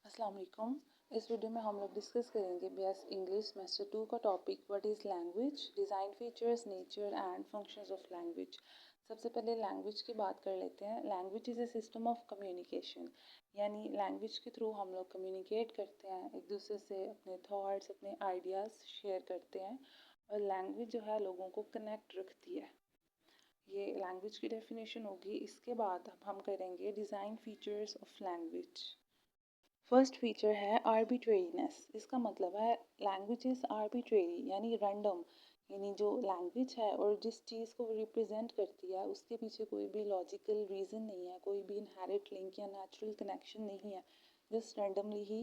अस्सलाम वालेकुम। इस वीडियो में हम लोग डिस्कस करेंगे बीएस इंग्लिश सेमेस्टर 2 का topic what is language, design features, nature and functions of language. सबसे पहले लैंग्वेज की बात कर लेते हैं। Language is a system of communication, यानी लैंग्वेज के थ्रू हम लोग कम्युनिकेट करते हैं, एक दूसरे से अपने थॉट्स, अपने आइडियाज़ शेयर करते हैं और लैंग्वेज जो है लोगों को कनेक्ट रखती है। ये लैंग्वेज की डेफिनेशन होगी। इसके बाद अब हम करेंगे design features of language. First feature है आर्बिट्रेरीनेस। इसका मतलब है लैंग्वेज इज़ आर्बिट्रेरी यानी रैंडम, यानी जो लैंग्वेज है और जिस चीज़ को वो रिप्रेजेंट करती है उसके पीछे कोई भी लॉजिकल रीज़न नहीं है, कोई भी इनहेरिट लिंक या नेचुरल कनेक्शन नहीं है। जस्ट रैंडमली ही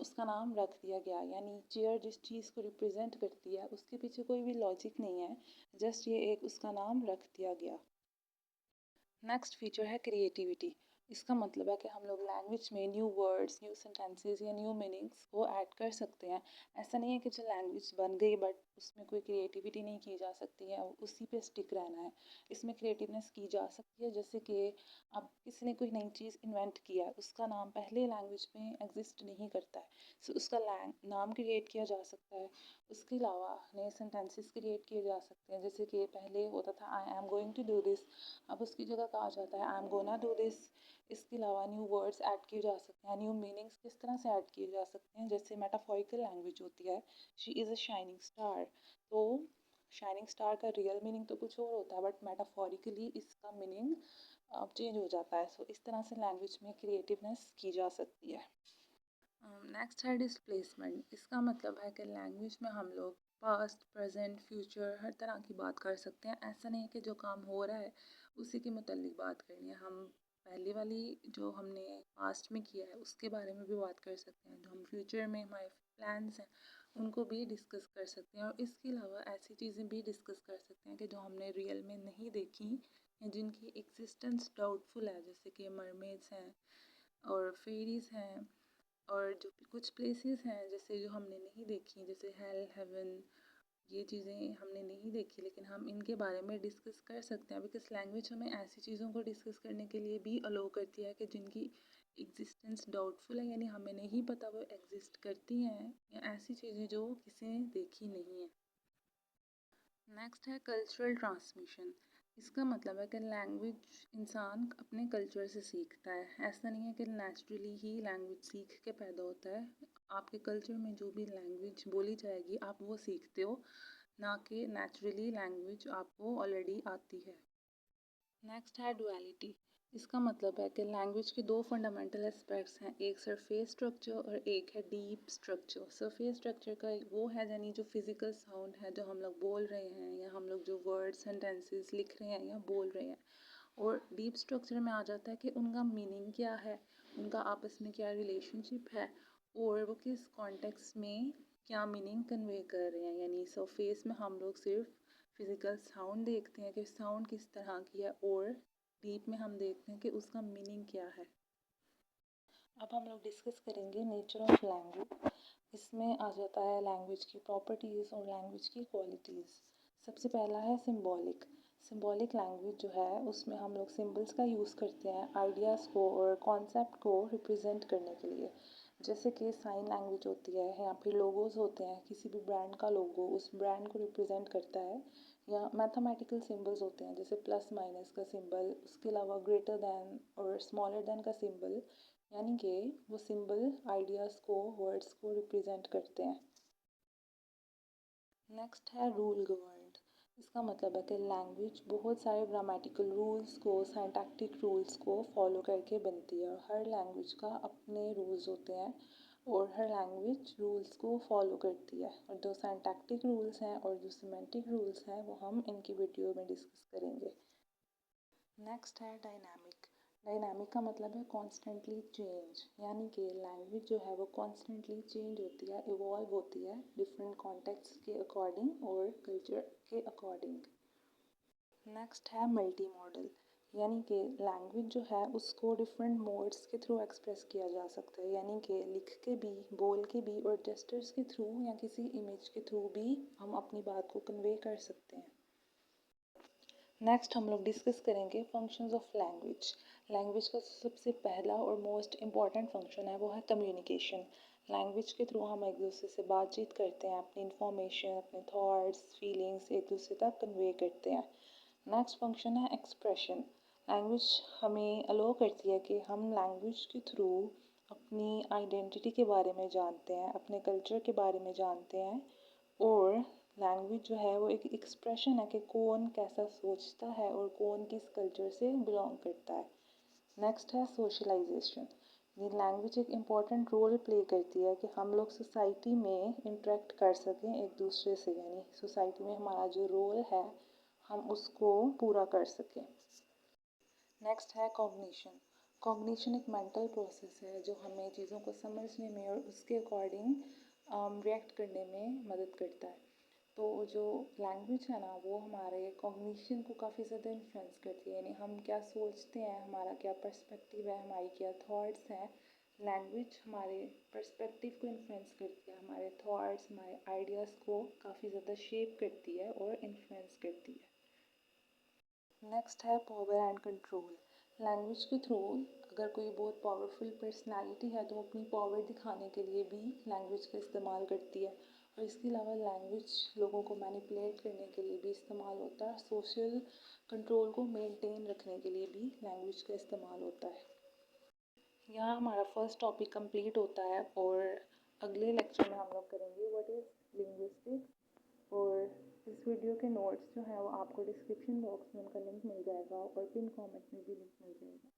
उसका नाम रख दिया गया, यानी चेयर जिस चीज़ को रिप्रेजेंट करती है उसके पीछे कोई भी लॉजिक नहीं है, जस्ट ये एक उसका नाम रख दिया गया। नेक्स्ट फीचर है क्रिएटिविटी। इसका मतलब है कि हम लोग लैंग्वेज में न्यू वर्ड्स, न्यू सेंटेंसेस या न्यू मीनिंग्स को ऐड कर सकते हैं। ऐसा नहीं है कि जो लैंग्वेज बन गई बट उसमें कोई क्रिएटिविटी नहीं की जा सकती है, उसी पे स्टिक रहना है। इसमें क्रिएटिवनेस की जा सकती है, जैसे कि अब किसी ने कोई नई चीज़ इन्वेंट किया, उसका नाम पहले लैंग्वेज में एग्जिस्ट नहीं करता है, सो उसका नाम क्रिएट किया जा सकता है। उसके अलावा नए सेंटेंसेस क्रिएट किए जा सकते हैं, जैसे कि पहले होता था I am going to do this, अब उसकी जगह कहा जाता है I am gonna do this. इसके अलावा न्यू वर्ड्स ऐड किए जा सकते हैं। न्यू मीनिंग्स किस तरह से ऐड किए जा सकते हैं, जैसे मेटाफोरिकल लैंग्वेज होती है, she is a shining star. तो शाइनिंग स्टार का रियल मीनिंग तो कुछ और होता है बट मेटाफोरिकली इसका मीनिंग चेंज हो जाता है। सो इस तरह से लैंग्वेज में क्रिएटिवनेस की जा सकती है। नेक्स्ट है डिस्प्लेसमेंट। इसका मतलब है कि लैंग्वेज में हम लोग पास्ट, प्रेजेंट, फ्यूचर हर तरह की बात कर सकते हैं। ऐसा नहीं है कि जो काम हो रहा है उसी के मुतालिक बात करनी है। हम पहले वाली जो हमने पास्ट में किया है उसके बारे में भी बात कर सकते हैं, जो हम फ्यूचर में हमारे प्लान्स हैं उनको भी डिस्कस कर सकते हैं। और इसके अलावा ऐसी चीज़ें भी डिस्कस कर सकते हैं कि जो हमने रियल में नहीं देखी या जिनकी एग्जिस्टेंस डाउटफुल है, जैसे कि मरमेड्स हैं और फेरीज हैं, और जो कुछ प्लेसेस हैं जैसे जो हमने नहीं देखी, जैसे हेल, हेवन, ये चीज़ें हमने नहीं देखी लेकिन हम इनके बारे में डिस्कस कर सकते हैं, बिकॉज लैंग्वेज हमें ऐसी चीज़ों को डिस्कस करने के लिए भी अलो करती है कि जिनकी एग्जिस्टेंस डाउटफुल है, यानी हमें नहीं पता वो एग्जिस्ट करती हैं, या ऐसी चीज़ें जो किसी ने देखी नहीं है। नेक्स्ट है कल्चरल ट्रांसमिशन। इसका मतलब है कि लैंग्वेज इंसान अपने कल्चर से सीखता है। ऐसा नहीं है कि नेचुरली ही लैंग्वेज सीख के पैदा होता है। आपके कल्चर में जो भी लैंग्वेज बोली जाएगी आप वो सीखते हो, ना कि नेचुरली लैंग्वेज आपको ऑलरेडी आती है। नेक्स्ट है डुअलिटी। इसका मतलब है कि लैंग्वेज के दो फंडामेंटल एस्पेक्ट्स हैं, एक सरफेस स्ट्रक्चर और एक है डीप स्ट्रक्चर। सरफेस स्ट्रक्चर का वो है यानी जो फिजिकल साउंड है जो हम लोग बोल रहे हैं, या हम लोग जो वर्ड सेंटेंसेस लिख रहे हैं या बोल रहे हैं। और डीप स्ट्रक्चर में आ जाता है कि उनका मीनिंग क्या है, उनका आपस में क्या रिलेशनशिप है, और वो किस कॉन्टेक्स्ट में क्या मीनिंग कन्वे कर रहे हैं। यानी सरफेस में हम लोग सिर्फ फिज़िकल साउंड देखते हैं कि साउंड किस तरह की है, और डीप में हम देखते हैं कि उसका मीनिंग क्या है। अब हम लोग डिस्कस करेंगे नेचर ऑफ लैंग्वेज। इसमें आ जाता है लैंग्वेज की प्रॉपर्टीज़ और लैंग्वेज की क्वालिटीज़। सबसे पहला है सिंबॉलिक। सिंबॉलिक लैंग्वेज जो है उसमें हम लोग सिंबल्स का यूज़ करते हैं आइडियाज़ को और कॉन्सेप्ट को रिप्रेजेंट करने के लिए। जैसे कि साइन लैंग्वेज होती है, या फिर लोगोज़ होते हैं, किसी भी ब्रांड का लोगो उस ब्रांड को रिप्रेजेंट करता है। या मैथमेटिकल सिंबल्स होते हैं जैसे प्लस माइनस का सिंबल, उसके अलावा ग्रेटर दैन और स्मॉलर दैन का सिंबल, यानी कि वो सिंबल आइडियाज़ को, वर्ड्स को रिप्रेजेंट करते हैं। नेक्स्ट है रूल गवर्नड। इसका मतलब है कि लैंग्वेज बहुत सारे ग्रामेटिकल रूल्स को, सिंटैक्टिक रूल्स को फॉलो करके बनती है। हर लैंग्वेज का अपने रूल्स होते हैं और हर लैंग्वेज रूल्स को फॉलो करती है। और जो सिंटैक्टिक रूल्स हैं और जो सिमेंटिक रूल्स हैं वो हम इनकी वीडियो में डिस्कस करेंगे। नेक्स्ट है डायनामिक। डायनामिक का मतलब है कॉन्स्टेंटली चेंज, यानी कि लैंग्वेज जो है वो कॉन्स्टेंटली चेंज होती है, इवॉल्व होती है डिफरेंट कॉन्टेक्स्ट के अकॉर्डिंग और कल्चर के अकॉर्डिंग। नेक्स्ट है मल्टी मॉडल, यानी कि लैंग्वेज जो है उसको डिफरेंट मोड्स के थ्रू एक्सप्रेस किया जा सकता है, यानी कि लिख के भी, बोल के भी और जेस्चर्स के थ्रू या किसी इमेज के थ्रू भी हम अपनी बात को कन्वे कर सकते हैं। नेक्स्ट हम लोग डिस्कस करेंगे फंक्शंस ऑफ लैंग्वेज। लैंग्वेज का सबसे पहला और मोस्ट इम्पॉर्टेंट फंक्शन है वो है कम्युनिकेशन। लैंग्वेज के थ्रू हम एक दूसरे से बातचीत करते हैं, अपनी इंफॉर्मेशन, अपने थॉट्स, फीलिंग्स एक दूसरे तक कन्वे करते हैं। नेक्स्ट फंक्शन है एक्सप्रेशन। लैंग्वेज हमें अलो करती है कि हम लैंग्वेज के थ्रू अपनी आइडेंटिटी के बारे में जानते हैं, अपने कल्चर के बारे में जानते हैं, और लैंग्वेज जो है वो एक एक्सप्रेशन है कि कौन कैसा सोचता है और कौन किस कल्चर से बिलोंग करता है। नेक्स्ट है सोशलाइजेशन। ये लैंग्वेज एक इम्पॉर्टेंट रोल प्ले करती है कि हम लोग सोसाइटी में इंटरेक्ट कर सकें एक दूसरे से, यानी सोसाइटी में हमारा जो रोल है हम उसको पूरा कर सकें। नेक्स्ट है कॉग्निशन। कॉग्निशन एक मेंटल प्रोसेस है जो हमें चीज़ों को समझने में और उसके अकॉर्डिंग रिएक्ट करने में मदद करता है। तो जो लैंग्वेज है ना वो हमारे कॉग्निशन को काफ़ी ज़्यादा इन्फ्लुएंस करती है, यानी हम क्या सोचते हैं, हमारा क्या पर्सपेक्टिव है, हमारी क्या थॉट्स हैं। लैंग्वेज हमारे पर्सपेक्टिव को इन्फ्लुएंस करती है, हमारे थॉट्स, हमारे आइडियाज़ को काफ़ी ज़्यादा शेप करती है और इन्फ्लुएंस करती है। नेक्स्ट है पावर एंड कंट्रोल। लैंग्वेज के थ्रू अगर कोई बहुत पावरफुल पर्सनालिटी है तो अपनी पावर दिखाने के लिए भी लैंग्वेज का इस्तेमाल करती है, और इसके अलावा लैंग्वेज लोगों को मैनिपुलेट करने के लिए भी इस्तेमाल होता है, सोशल कंट्रोल को मेंटेन रखने के लिए भी लैंग्वेज का इस्तेमाल होता है। यहाँ हमारा फर्स्ट टॉपिक कंप्लीट होता है, और अगले लेक्चर में हम लोग करेंगे व्हाट इज़ लिंग्विस्टिक्स। और इस वीडियो के नोट्स जो हैं वो आपको डिस्क्रिप्शन बॉक्स में उनका लिंक मिल जाएगा और पिन कमेंट में भी लिंक मिल जाएगा।